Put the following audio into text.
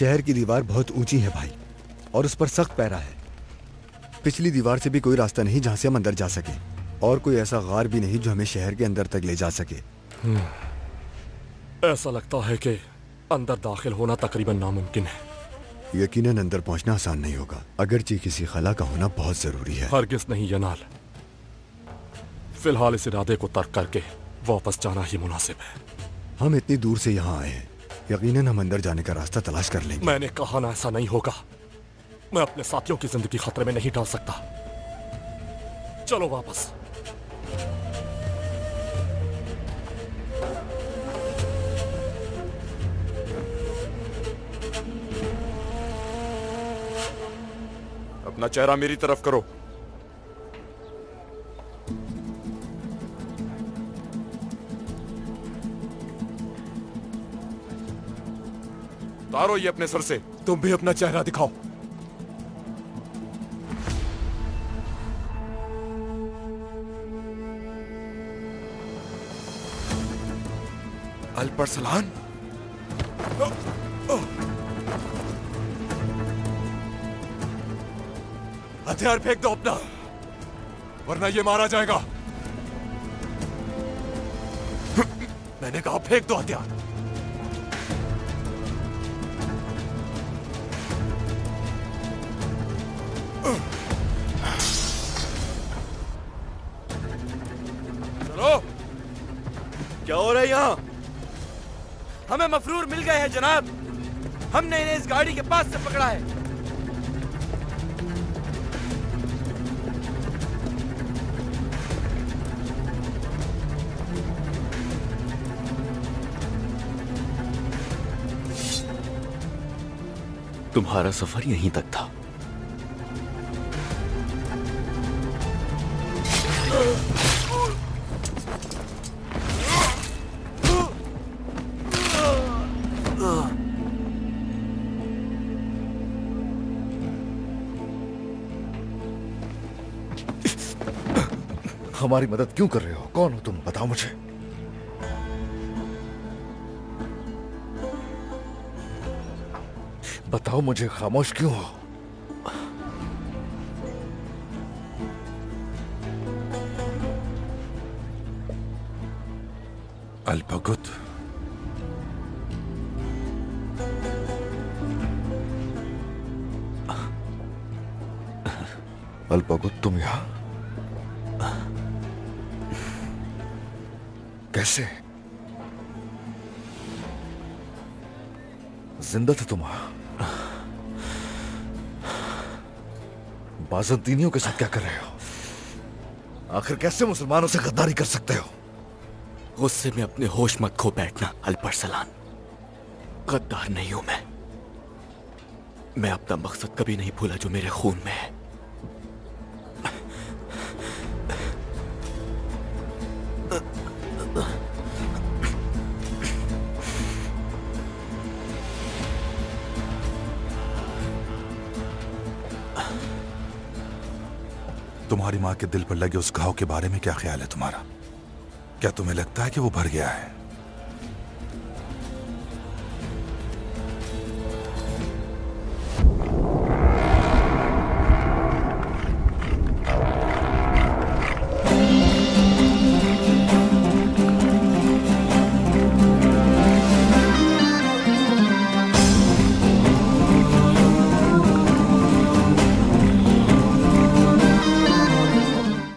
शहर की दीवार बहुत ऊंची है भाई, और उस पर सख्त पहरा है। पिछली दीवार से भी कोई रास्ता नहीं जहां से हम अंदर जा सके, और कोई ऐसा गार भी नहीं जो हमें शहर के अंदर तक ले जा सके। ऐसा लगता है कि अंदर दाखिल होना तकरीबन नामुमकिन है। यकीनन अंदर पहुंचना आसान नहीं होगा, अगरचे किसी खला का होना बहुत जरूरी है। हरगिज़ नहीं यनाल, फिलहाल इस इरादे को तर्क करके वापस जाना ही मुनासिब है। हम इतनी दूर से यहाँ आए हैं, यकीनन हम अंदर जाने का रास्ता तलाश कर लेंगे। मैंने कहा ना ऐसा नहीं होगा। मैं अपने साथियों की जिंदगी खतरे में नहीं डाल सकता। चलो वापस। अपना चेहरा मेरी तरफ करो। उतारो ये अपने सर से। तुम भी अपना चेहरा दिखाओ। अल्परसलान, हथियार फेंक दो अपना, वरना ये मारा जाएगा। मैंने कहा फेंक दो हथियार। चलो। क्या हो रहा है यहाँ? हमें मफरूर मिल गए हैं जनाब। हमने इन्हें इस गाड़ी के पास से पकड़ा है। तुम्हारा सफर यहीं तक था। हमारी मदद क्यों कर रहे हो? कौन हो तुम? बताओ मुझे। बताओ मुझे, खामोश क्यों हो? अल्पगुत, अल्पगुत, तुम यहाँ कैसे? जिंदा थे तुम? बाज़ंतीनियों के साथ क्या कर रहे हो? आखिर कैसे मुसलमानों से गद्दारी कर सकते हो? गुस्से में अपने होश मत खो बैठना अल्परसलान। गद्दार नहीं हूं मैं अपना मकसद कभी नहीं भूला जो मेरे खून में है। तुम्हारी माँ के दिल पर लगे उस घाव के बारे में क्या ख्याल है तुम्हारा? क्या तुम्हें लगता है कि वो भर गया है?